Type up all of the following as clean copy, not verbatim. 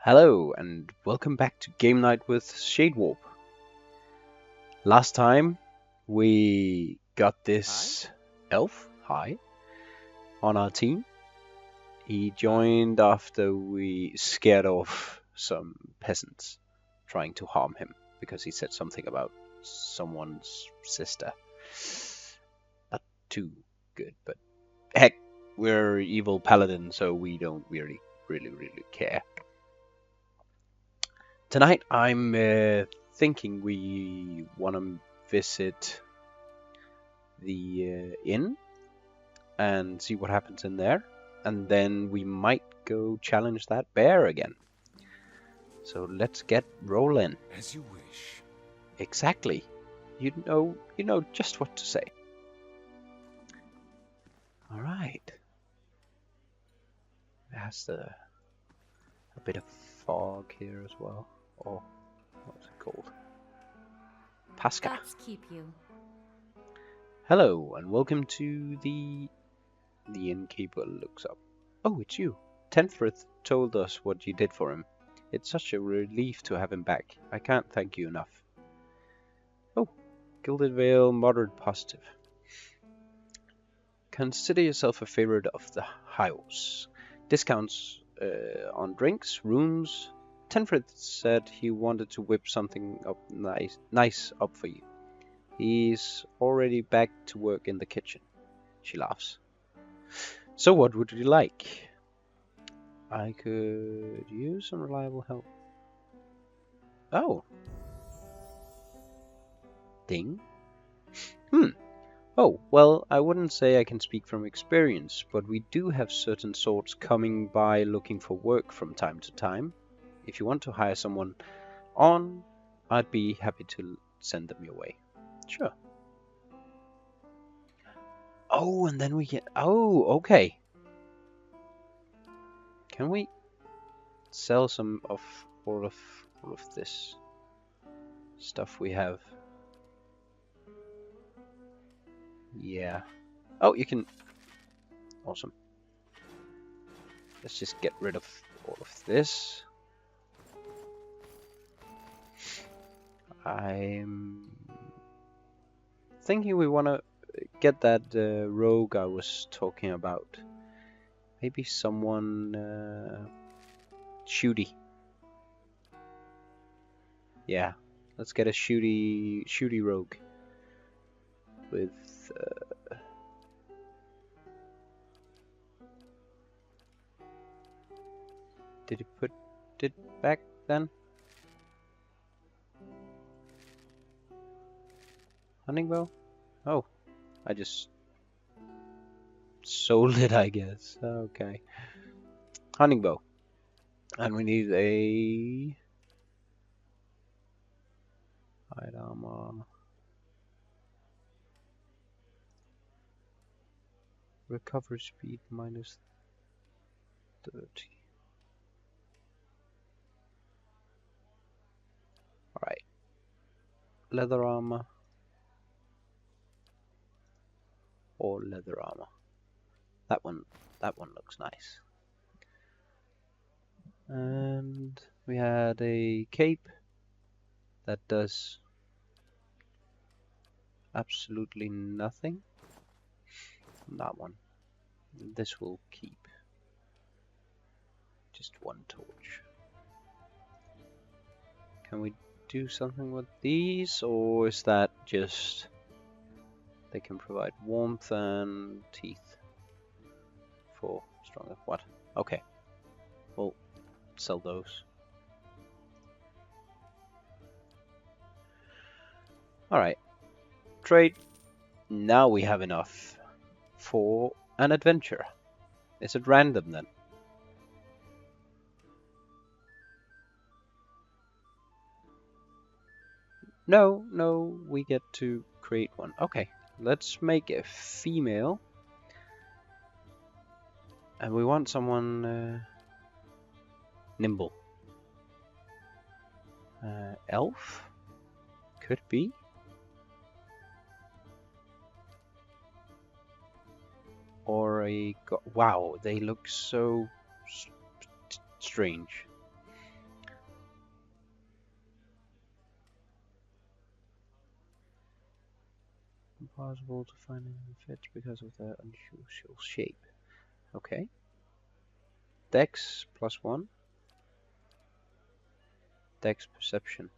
Hello and welcome back to Game Night with Shade Warp. Last time we got this elf, on our team. He joined after we scared off some peasants trying to harm him because he said something about someone's sister. Not too good, but heck, we're evil paladins, so we don't really care. Tonight I'm thinking we want to visit the inn and see what happens in there, and then we might go challenge that bear again. So let's get rolling. As you wish. Exactly. You know just what to say. All right. Has a bit of fog here as well. Oh, what's it called? Pasca. Let's keep you. Hello and welcome to the innkeeper looks up. Oh, it's you. Tenfrith told us what you did for him. It's such a relief to have him back. I can't thank you enough. Oh, Gilded Vale, moderate positive. Consider yourself a favorite of the house. Discounts on drinks, rooms. Tenfrith said he wanted to whip something up nice up for you. He's already back to work in the kitchen. She laughs. So what would you like? I could use some reliable help. Oh. Ding. Oh, well, I wouldn't say I can speak from experience, but we do have certain sorts coming by looking for work from time to time. If you want to hire someone on, I'd be happy to send them your way. Sure. Oh, and then we get... Oh, okay. Can we sell some of all of this stuff we have? Yeah. Oh, you can... Awesome. Let's just get rid of all of this. I'm thinking we want to get that rogue I was talking about. Maybe someone shooty. Yeah, let's get a shooty rogue with did he put it back then? Hunting bow? Oh, I just sold it, I guess. Okay. Hunting bow. And we need a hide armor. Recovery speed minus 30. Alright. Leather armor. Or leather armor. That one looks nice. And we had a cape that does absolutely nothing. That one. This will keep. Just one torch. Can we do something with these, or is that just they can provide warmth and teeth for stronger? What? Okay. We'll sell those. Alright. Trade. Now we have enough for an adventure. Is it random then? No, we get to create one. Okay, let's make a female. And we want someone nimble. Elf? Could be. Or a... Wow, they look so strange. Impossible to find any fits because of their unusual shape. Okay. Dex +1. Dex perception.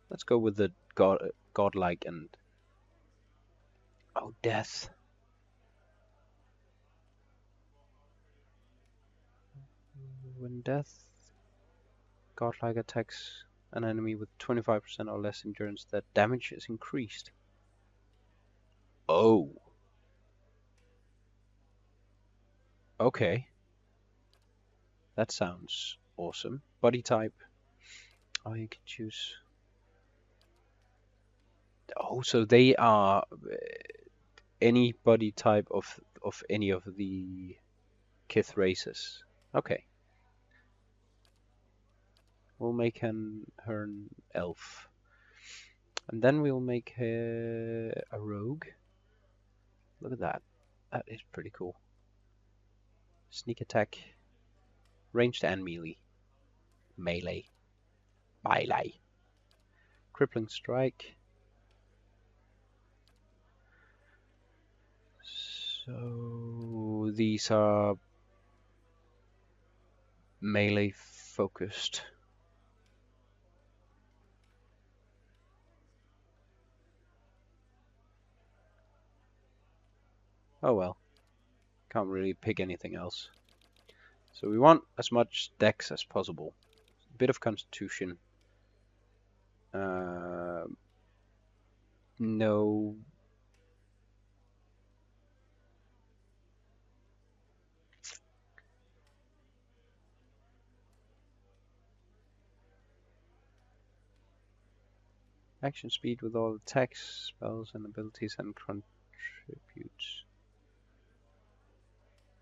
Let's go with the godlike and death. When death godlike attacks an enemy with 25% or less endurance, their damage is increased. Oh. Okay. That sounds awesome. Body type. Oh, you can choose. Oh, so they are any body type of any of the Kith races. Okay. We'll make her an elf. And then we'll make her a rogue. Look at that. That is pretty cool. Sneak attack. Ranged and melee. Melee. Crippling strike. So these are melee focused. Oh well. Can't really pick anything else. So we want as much dex as possible. A bit of constitution. No. Action speed with all attacks, spells, and abilities, and contributes.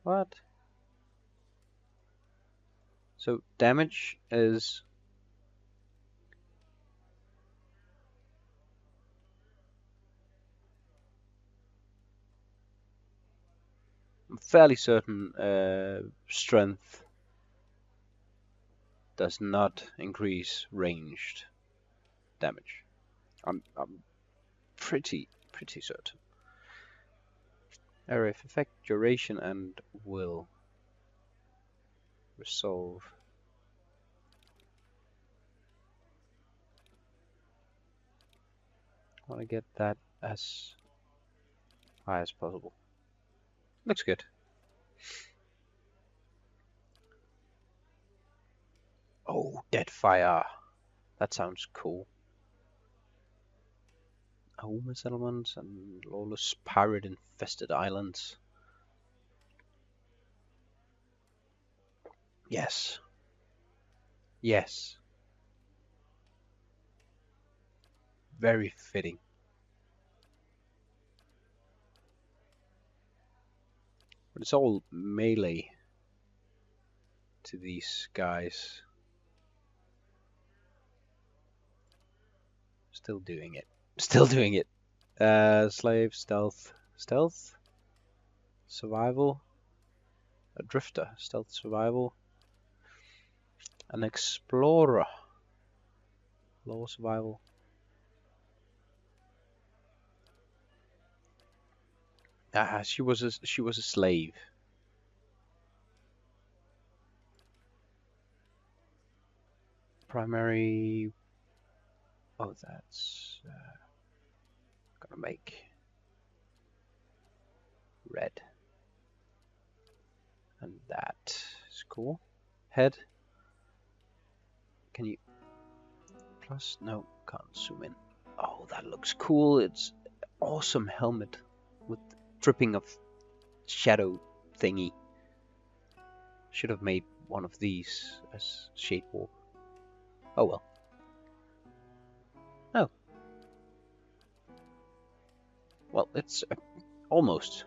What? So damage is I'm fairly certain strength does not increase ranged damage. I'm pretty certain. Area of effect, duration, and will. Resolve. I want to get that as high as possible. Looks good. Oh, Deadfire. That sounds cool. Home settlements and lawless pirate-infested islands. Yes. Yes. Very fitting. But it's all melee to these guys. Still doing it. Still doing it. Slave, stealth, survival, a drifter, stealth, survival, an explorer, law, survival. She was a slave. Primary. Oh, that's gonna make red. And that is cool. Head. Can you plus? No, can't zoom in. Oh, that looks cool. It's awesome helmet with dripping of shadow thingy. Should have made one of these as Shade Warp. Oh well. Oh. Well, it's almost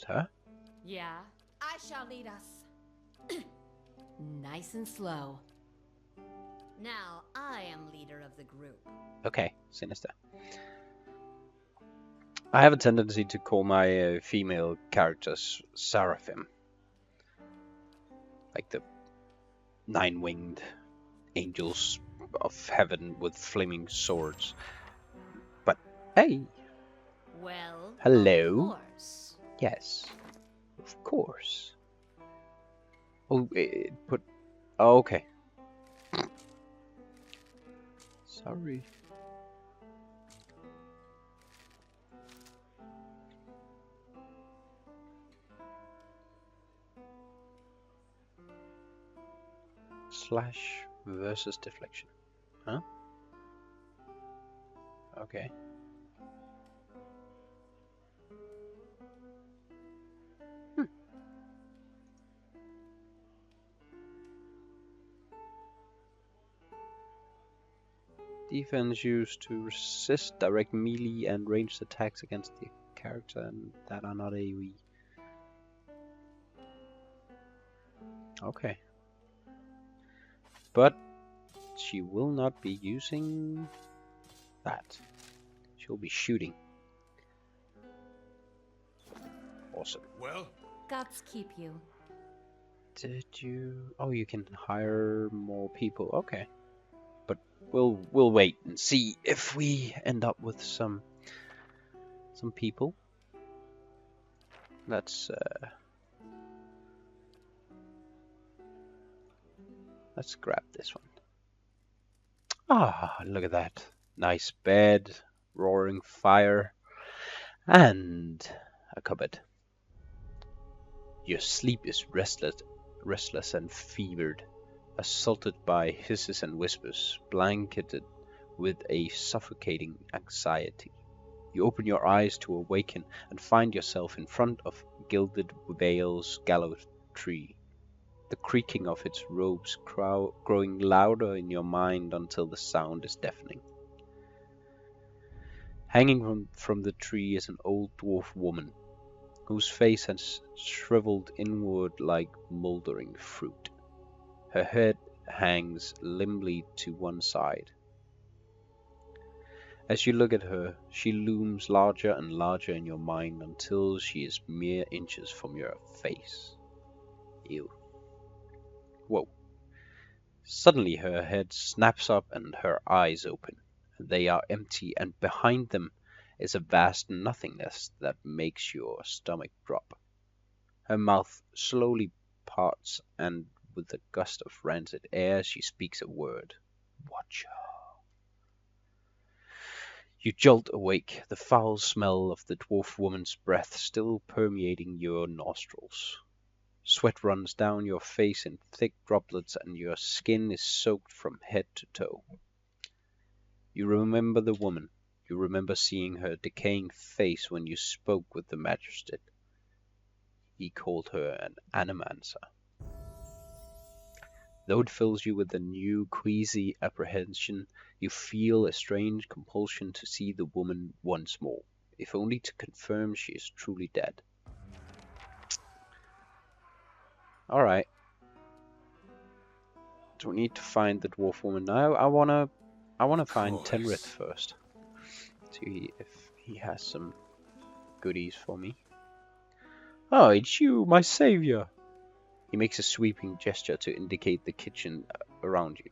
her. Yeah, I shall lead us. Nice and slow. Now I am leader of the group. Okay, sinister. I have a tendency to call my female characters Seraphim. Like the nine-winged angels of heaven with flaming swords. Hey. Well, Hello. of course. Yes. Of course. Oh, it put... Oh, okay. Sorry. Slash versus deflection. Huh? Okay. Defense used to resist direct melee and ranged attacks against the character and that are not AoE. Okay. But she will not be using that. She'll be shooting. Awesome. Well, Gods keep you. Did you... Oh, you can hire more people. Okay. But we'll wait and see if we end up with some people. Let's grab this one. Ah, look at that. Nice bed, roaring fire, and a cupboard. Your sleep is restless and fevered, assaulted by hisses and whispers, blanketed with a suffocating anxiety. You open your eyes to awaken and find yourself in front of Gilded Vale's gallows tree, the creaking of its robes growing louder in your mind until the sound is deafening. Hanging from the tree is an old dwarf woman, whose face has shriveled inward like mouldering fruit. Her head hangs limply to one side. As you look at her, she looms larger and larger in your mind until she is mere inches from your face. Ew. Whoa. Suddenly her head snaps up and her eyes open. They are empty, and behind them is a vast nothingness that makes your stomach drop. Her mouth slowly parts, and with a gust of rancid air she speaks a word. Watcher. You jolt awake, the foul smell of the dwarf woman's breath still permeating your nostrils. Sweat runs down your face in thick droplets, and your skin is soaked from head to toe. You remember the woman. You remember seeing her decaying face when you spoke with the magistrate. He called her an animancer. Though it fills you with a new, queasy apprehension, you feel a strange compulsion to see the woman once more, if only to confirm she is truly dead. Alright. So we need to find the dwarf woman now. I wanna find Tenrith first. See if he has some goodies for me. Oh, it's you, my savior! He makes a sweeping gesture to indicate the kitchen around you.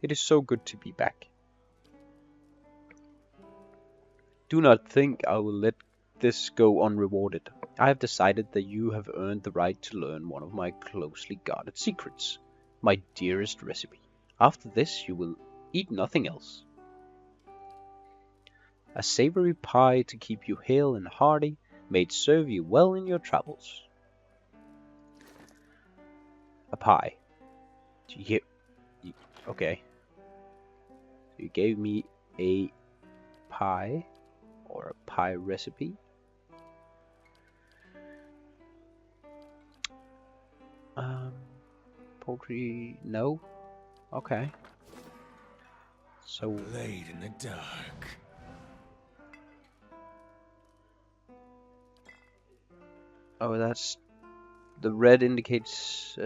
It is so good to be back. Do not think I will let this go unrewarded. I have decided that you have earned the right to learn one of my closely guarded secrets, my dearest recipe. After this, you will eat nothing else. A savory pie to keep you hale and hearty, may it serve you well in your travels. A pie. Okay. You gave me a pie, or a pie recipe. Poultry, no. Okay. So blade in the dark. oh, that's the red indicates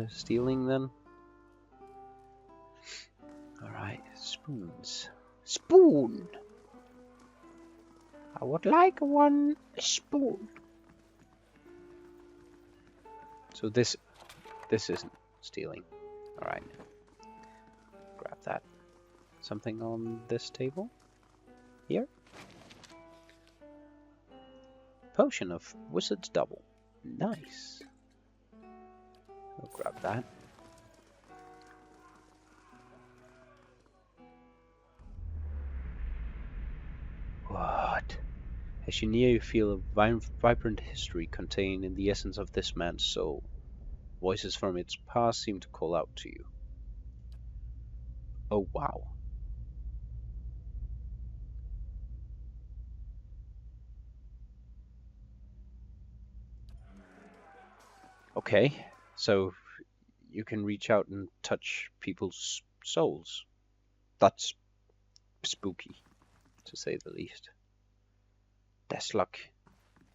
stealing then. All right, spoons. Spoon. I would like one spoon. So this isn't stealing. All right. Grab that. Something on this table? Here? Potion of Wizard's Double. Nice. I'll grab that. What? As you near, you feel a vibrant history contained in the essence of this man's soul. Voices from its past seem to call out to you. Oh wow. Okay, so you can reach out and touch people's souls. That's spooky, to say the least. Deathlock,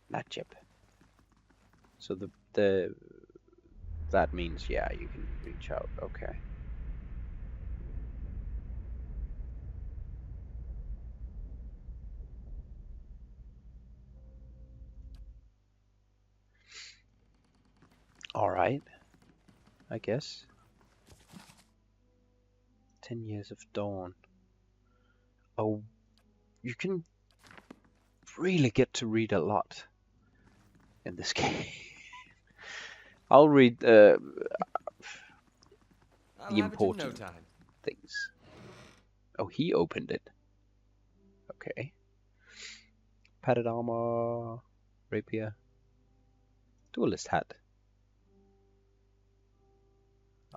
Najib. So that means, yeah, you can reach out. Okay. All right. I guess. 10 Years of Dawn. Oh, you can really get to read a lot in this game. I'll read the important things. Oh, he opened it. Okay. Padded armor, rapier, duelist hat.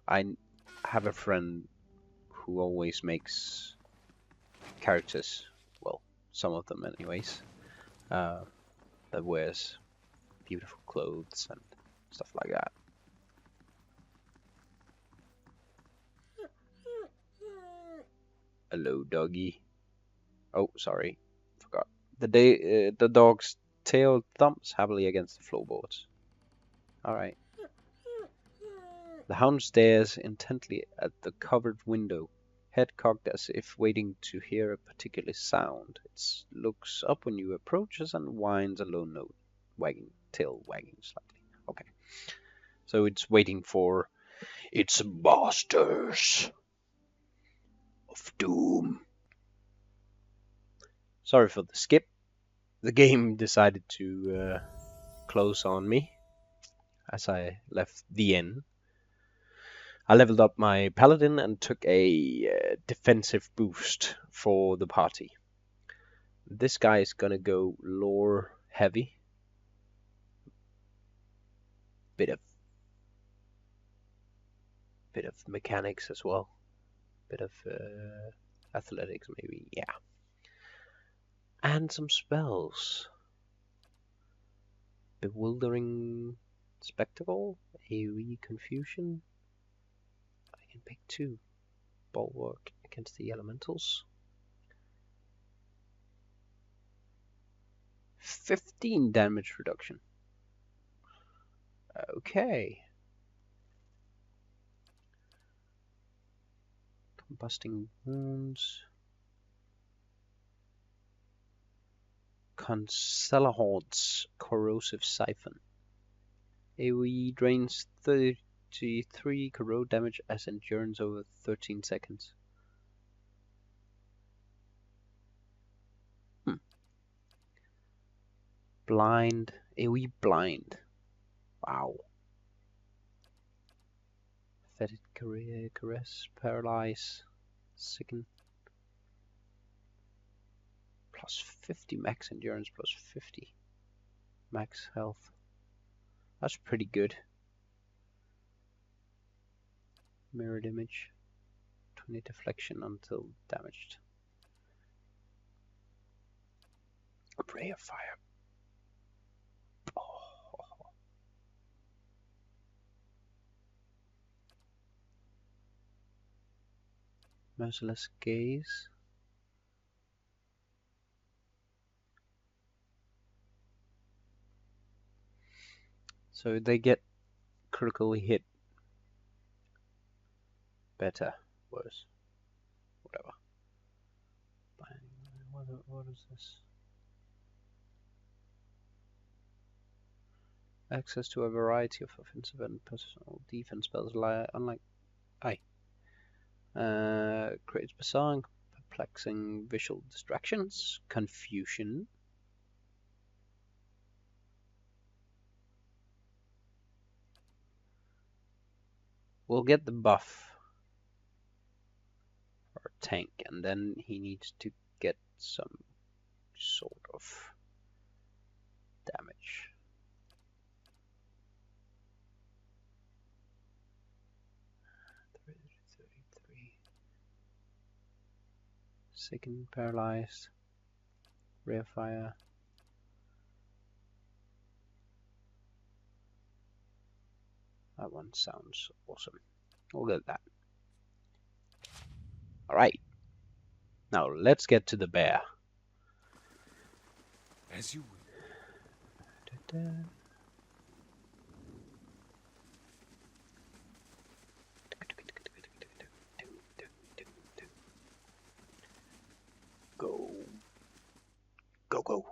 I have a friend who always makes characters, well, some of them anyways, that wears beautiful clothes and stuff like that. Hello, doggy. Oh, sorry, forgot. The dog's tail thumps heavily against the floorboards. Alright. The hound stares intently at the covered window, head cocked as if waiting to hear a particular sound. It looks up when you approach and whines a low note, tail wagging slightly. Okay. So it's waiting for its masters of doom. Sorry for the skip. The game decided to close on me as I left the inn. I leveled up my paladin and took a defensive boost for the party. This guy is gonna go lore heavy. Bit of mechanics as well. Bit of athletics maybe, yeah. And some spells. Bewildering Spectacle, AoE Confusion. I can pick 2. Bulwark against the elementals. 15 damage reduction. Okay. Combusting Wounds. Concealahord's Corrosive Siphon. AoE drains 33 corrode damage as endurance over 13 seconds. Blind. AoE Blind. Wow. Fetid Caress. Paralyze. Sicken. Plus 50 max endurance, plus 50 max health. That's pretty good. Mirrored image. 20 deflection until damaged. A ray of fire. Oh. Merciless gaze. So they get critically hit. Better, worse, whatever. What is this? Access to a variety of offensive and personal defense spells, unlike creates bizarre and perplexing visual distractions, confusion, we'll get the buff for tank, and then he needs to get some sort of damage. Second paralyzed, rare fire. That one sounds awesome. We'll get that. Alright. Now let's get to the bear. As you will. Go. Go, go.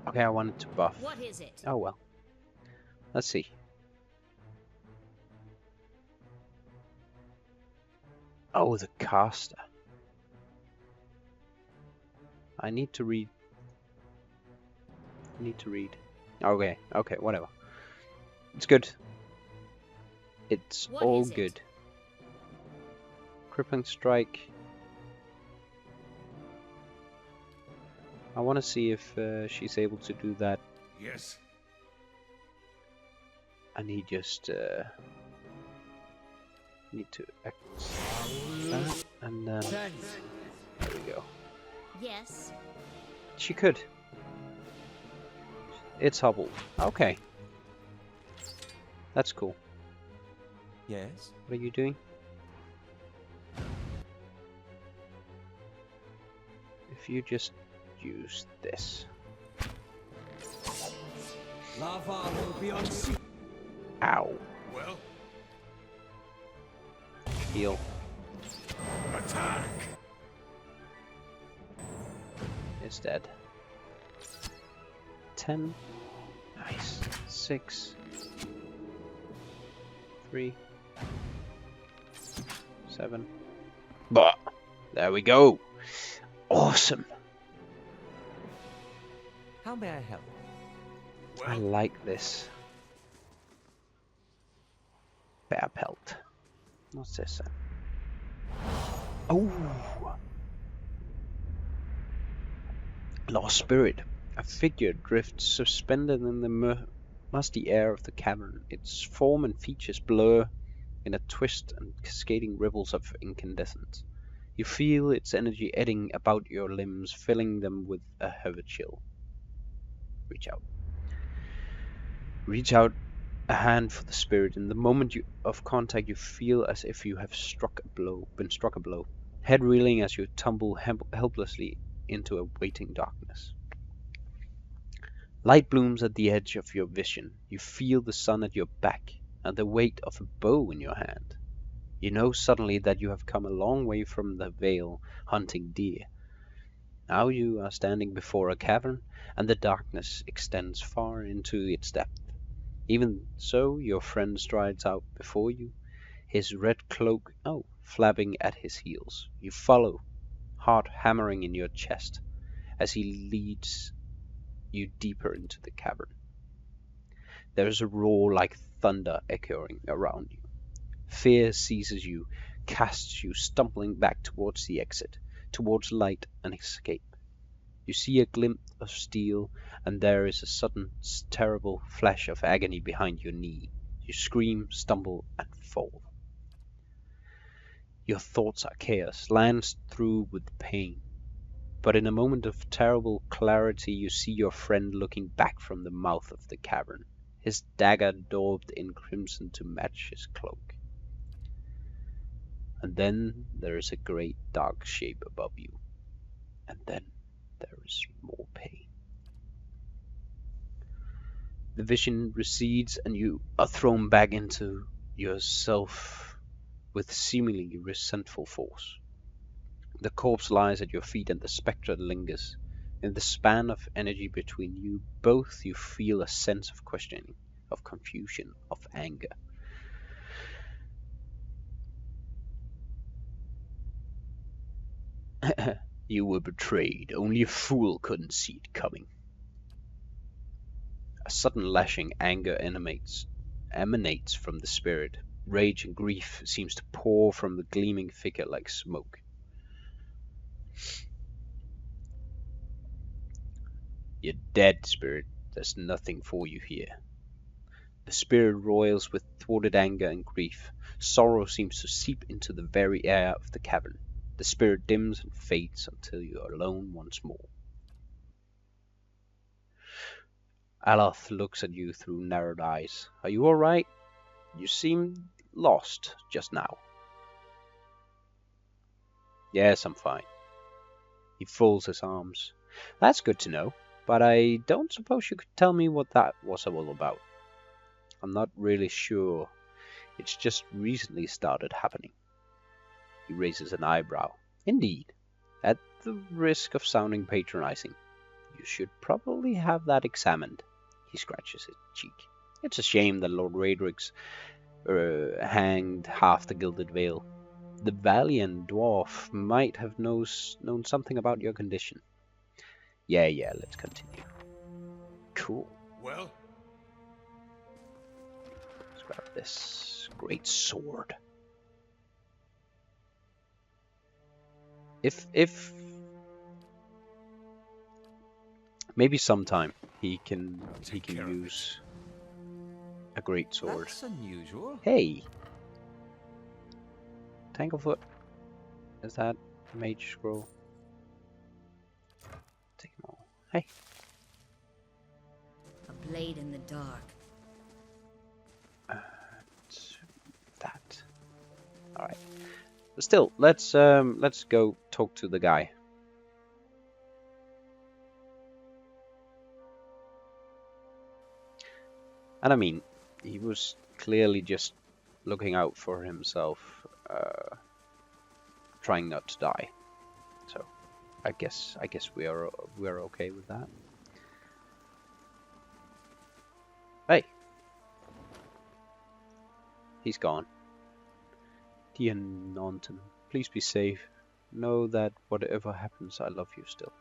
Okay, I wanted to buff. What is it? Oh well. Let's see. Oh, the caster. I need to read. Okay, okay, whatever. It's good. It's What all is it? good. Crippling strike. I want to see if she's able to do that. Yes. And he just need to act that, and then there we go. Yes. She could. It's hobbled. Okay. That's cool. Yes. What are you doing? If you just use this. Lava will be on sea. Ow. Well, Heal. attack. Is dead. 10. Nice. 6. 3. 7. But there we go. Awesome. How may I help? I like this. Bear pelt. What's this then? Oh! Lost spirit. A figure drifts suspended in the musty air of the cavern. Its form and features blur in a twist and cascading ripples of incandescence. You feel its energy eddying about your limbs, filling them with a heavy chill. Reach out. Reach out a hand for the spirit. In the moment of contact, you feel as if you have been struck a blow. Head reeling as you tumble helplessly into a waiting darkness. Light blooms at the edge of your vision. You feel the sun at your back and the weight of a bow in your hand. You know suddenly that you have come a long way from the vale hunting deer. Now you are standing before a cavern, and the darkness extends far into its depth. Even so, your friend strides out before you, his red cloak flapping at his heels. You follow, heart hammering in your chest, as he leads you deeper into the cavern. There is a roar like thunder echoing around you. Fear seizes you, casts you stumbling back towards the exit, towards light and escape. You see a glint of steel, and there is a sudden, terrible flash of agony behind your knee. You scream, stumble, and fall. Your thoughts are chaos, lanced through with pain. But in a moment of terrible clarity, you see your friend looking back from the mouth of the cavern, his dagger daubed in crimson to match his cloak. And then there is a great dark shape above you. And then there is more pain. The vision recedes and you are thrown back into yourself with seemingly resentful force. The corpse lies at your feet and the spectre lingers. In the span of energy between you both, you feel a sense of questioning, of confusion, of anger. You were betrayed. Only a fool couldn't see it coming. A sudden lashing anger emanates from the spirit. Rage and grief seems to pour from the gleaming figure like smoke. You're dead, spirit. There's nothing for you here. The spirit roils with thwarted anger and grief. Sorrow seems to seep into the very air of the cavern. The spirit dims and fades until you are alone once more. Aloth looks at you through narrowed eyes. Are you alright? You seemed lost just now. Yes, I'm fine. He folds his arms. That's good to know, but I don't suppose you could tell me what that was all about. I'm not really sure. It's just recently started happening. He raises an eyebrow. Indeed. At the risk of sounding patronizing, you should probably have that examined. He scratches his cheek. It's a shame that Lord Raedric's hanged half the Gilded Vale. The valiant dwarf might have known something about your condition. Yeah, let's continue. Cool. Well? Let's grab this great sword. If maybe sometime he can use a great sword. That's unusual. Hey, Tanglefoot. Is that a mage scroll? Take them all. Hey. A blade in the dark. That. All right. But still, let's go talk to the guy. And I mean, he was clearly just looking out for himself, trying not to die. So, I guess we are okay with that. Hey, he's gone. Dear Naunton, please be safe. Know that whatever happens, I love you still.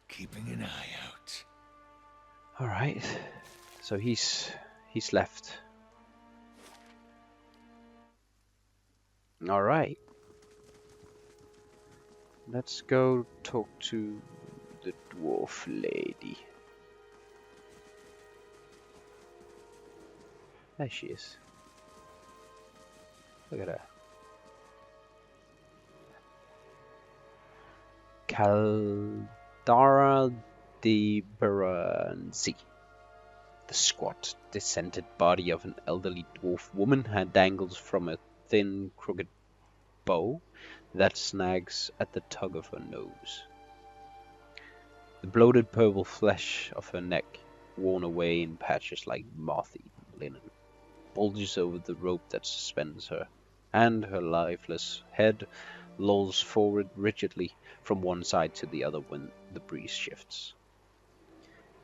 Keeping an eye out. All right, so he's left. All right, let's go talk to the dwarf lady. There she is. Look at her. Caldara de Baranzi. The squat, descended body of an elderly dwarf woman dangles from a thin, crooked bow that snags at the tug of her nose. The bloated purple flesh of her neck, worn away in patches like moth-eaten linen, bulges over the rope that suspends her, and her lifeless head lolls forward rigidly from one side to the other when the breeze shifts.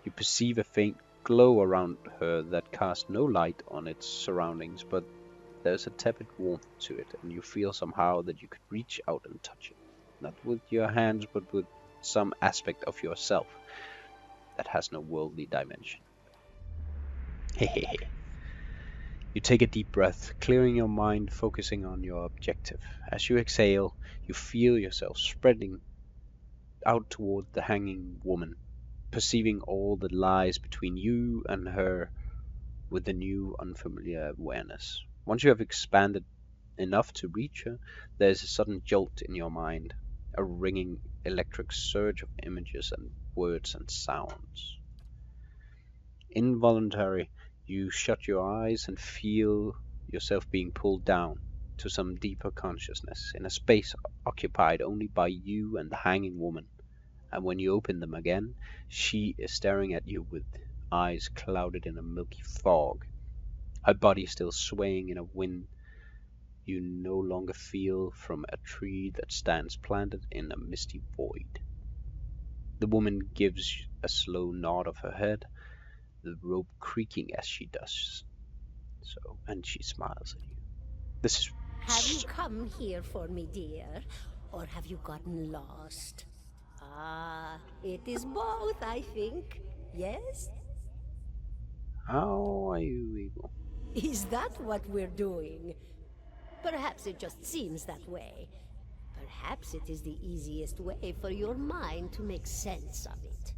You perceive a faint glow around her that casts no light on its surroundings, but there's a tepid warmth to it, and you feel somehow that you could reach out and touch it, not with your hands, but with some aspect of yourself that has no worldly dimension. Hehehe. You take a deep breath, clearing your mind, focusing on your objective. As you exhale, you feel yourself spreading out toward the hanging woman, perceiving all that lies between you and her with a new, unfamiliar awareness. Once you have expanded enough to reach her, there is a sudden jolt in your mind, a ringing electric surge of images and words and sounds. Involuntary, you shut your eyes and feel yourself being pulled down to some deeper consciousness in a space occupied only by you and the hanging woman. And when you open them again, she is staring at you with eyes clouded in a milky fog, her body still swaying in a wind you no longer feel from a tree that stands planted in a misty void. The woman gives a slow nod of her head, the rope creaking as she does so, and she smiles at you. This is Have you come here for me, dear? Or have you gotten lost? It is both, I think. Yes? How are you evil? Is that what we're doing? Perhaps it just seems that way. Perhaps it is the easiest way for your mind to make sense of it.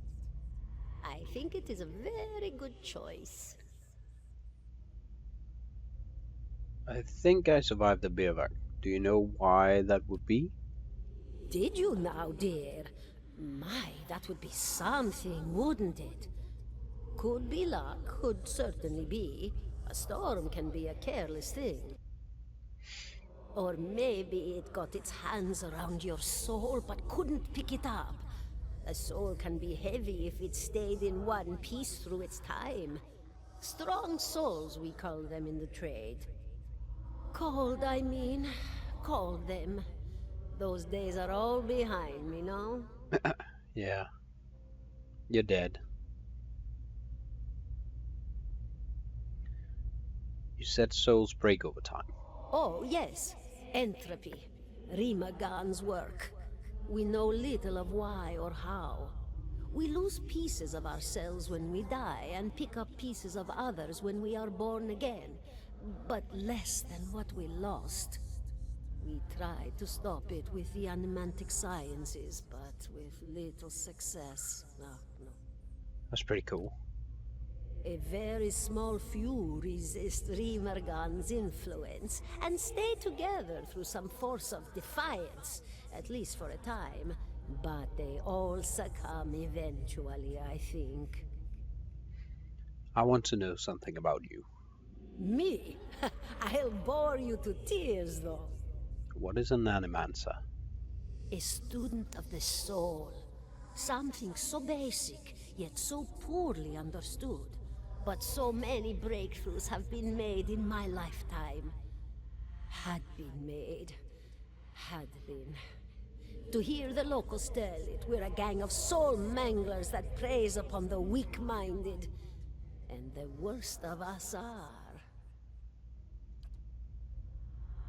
I think it is a very good choice. I think I survived the bivouac. Do you know why that would be? Did you now, dear? My, that would be something, wouldn't it? Could be luck, could certainly be. A storm can be a careless thing. Or maybe it got its hands around your soul but couldn't pick it up. A soul can be heavy if it stayed in one piece through its time. Strong souls, we call them in the trade. Cold, I mean. Call them. Those days are all behind me, no? Yeah. You're dead. You said souls break over time. Oh, yes. Entropy. Rimagan's work. We know little of why or how. We lose pieces of ourselves when we die and pick up pieces of others when we are born again. But less than what we lost. We tried to stop it with the animantic sciences, but with little success. No. That's pretty cool. A very small few resist Rimergan's influence and stay together through some force of defiance, at least for a time. But they all succumb eventually, I think. I want to know something about you. Me? I'll bore you to tears, though. What is an animancer? A student of the soul. Something so basic, yet so poorly understood. But so many breakthroughs have been made in my lifetime. Had been made. Had been. To hear the locals tell it, we're a gang of soul manglers that preys upon the weak-minded. And the worst of us are.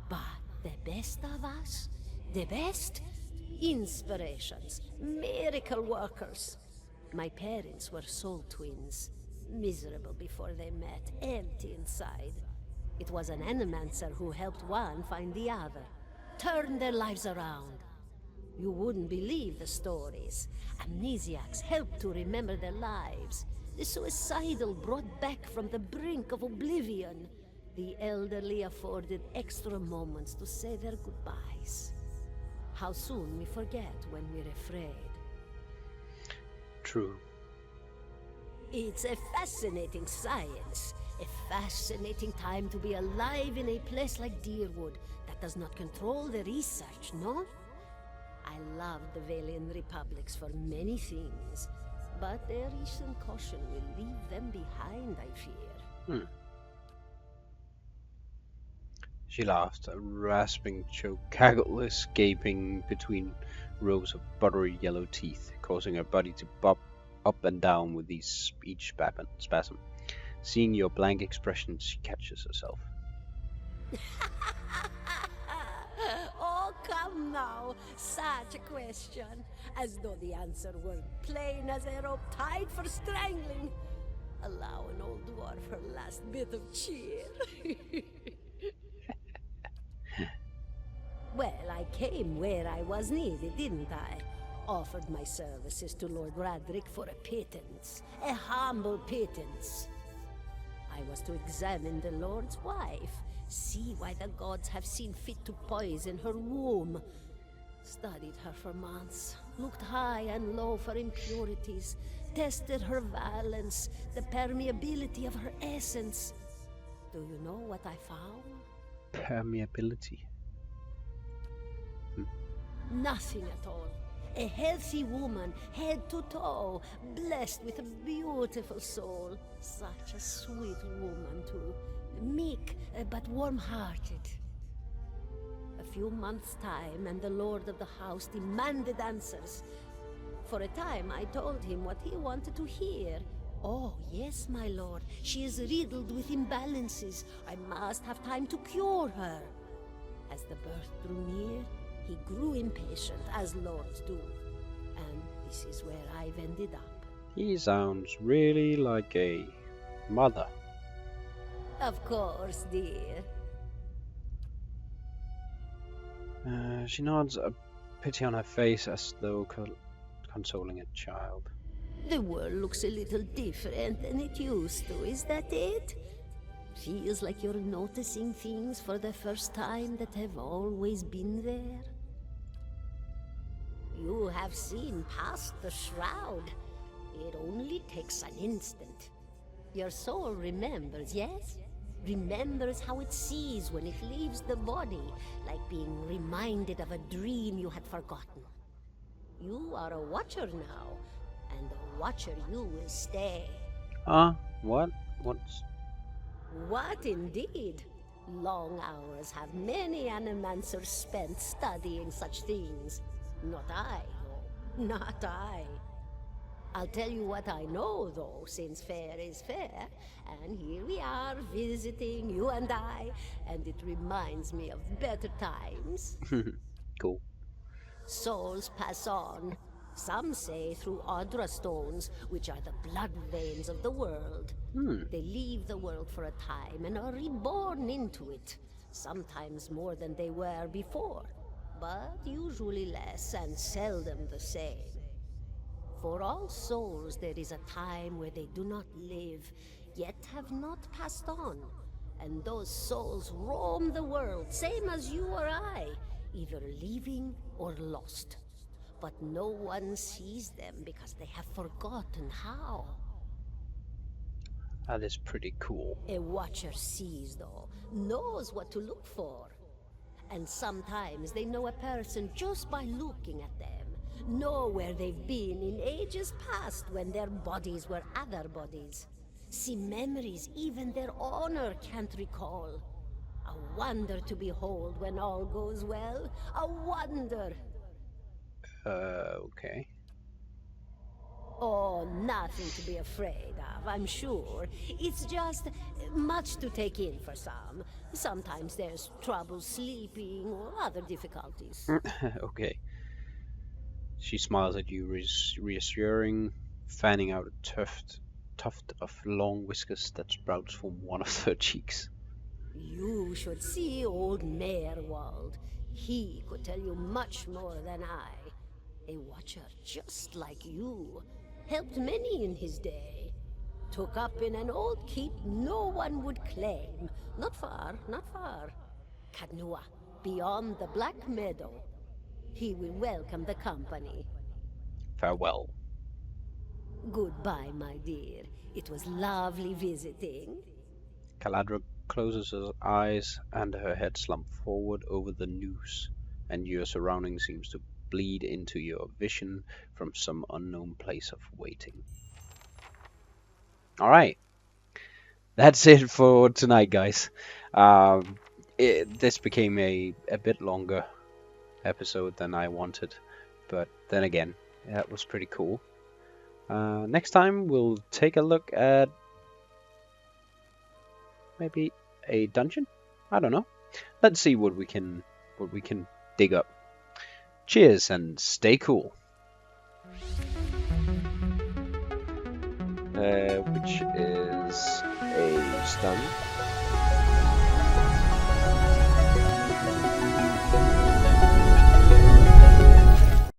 But the best of us? The best? Inspirations. Miracle workers. My parents were soul twins. Miserable before they met, empty inside. It was an animancer who helped one find the other. Turned their lives around. You wouldn't believe the stories. Amnesiacs helped to remember their lives. The suicidal brought back from the brink of oblivion. The elderly afforded extra moments to say their goodbyes. How soon we forget when we're afraid. True. It's a fascinating science. A fascinating time to be alive in a place like Deerwood that does not control the research, no? I love the Valian Republics for many things, but their recent caution will leave them behind, I fear. She laughed, a rasping choke cackle escaping between rows of buttery yellow teeth, causing her body to bob up and down with each speech spasm. Seeing your blank expression, she catches herself. Oh, come now. Such a question. As though the answer were plain as a rope tied for strangling. Allow an old dwarf her last bit of cheer. Well, I came where I was needed, didn't I? Offered my services to Lord Radric for a pittance. A humble pittance. I was to examine the Lord's wife. See why the gods have seen fit to poison her womb. Studied her for months. Looked high and low for impurities. Tested her valence, the permeability of her essence. Do you know what I found? Permeability. Nothing at all. A healthy woman, head to toe, blessed with a beautiful soul. Such a sweet woman, too. Meek, but warm-hearted. A few months' time, and the lord of the house demanded answers. For a time, I told him what he wanted to hear. Oh, yes, my lord. She is riddled with imbalances. I must have time to cure her. As the birth drew near, he grew impatient, as lords do. And this is where I've ended up. He sounds really like a mother. Of course, dear. She nods, a pity on her face as though consoling a child. The world looks a little different than it used to, is that it? Feels like you're noticing things for the first time that have always been there. You have seen past the shroud. It only takes an instant. Your soul remembers, yes? Remembers how it sees when it leaves the body, like being reminded of a dream you had forgotten. You are a watcher now, and a watcher you will stay. What? What's... What indeed? Long hours have many animancers spent studying such things. Not I, though. Not I. I'll tell you what I know, though, since fair is fair. And here we are, visiting, you and I, and it reminds me of better times. Cool. Souls pass on. Some say through Audra stones, which are the blood veins of the world. They leave the world for a time and are reborn into it. Sometimes more than they were before, but usually less and seldom the same. For all souls there is a time where they do not live, yet have not passed on. And those souls roam the world, same as you or I, either leaving or lost. But no one sees them because they have forgotten how. That is pretty cool. A watcher sees, though, knows what to look for. And sometimes they know a person just by looking at them. Know where they've been in ages past when their bodies were other bodies. See memories even their owner can't recall. A wonder to behold when all goes well. A wonder. Okay. Oh, nothing to be afraid of, I'm sure. It's just much to take in for some. Sometimes there's trouble sleeping or other difficulties. Okay. She smiles at you, reassuring, fanning out a tuft of long whiskers that sprouts from one of her cheeks. You should see old Merwald. He could tell you much more than I. A watcher just like you. Helped many in his day. Took up in an old keep no one would claim. Not far, not far. Kadnua, beyond the Black Meadow. He will welcome the company. Farewell. Goodbye, my dear. It was lovely visiting. Caladra closes her eyes and her head slumps forward over the noose, and your surroundings seems to bleed into your vision from some unknown place of waiting. Alright. That's it for tonight, guys. This became a bit longer episode than I wanted, but then again, that was pretty cool. Next time we'll take a look at maybe a dungeon? I don't know. Let's see what we can dig up. Cheers and stay cool. Which is a stun.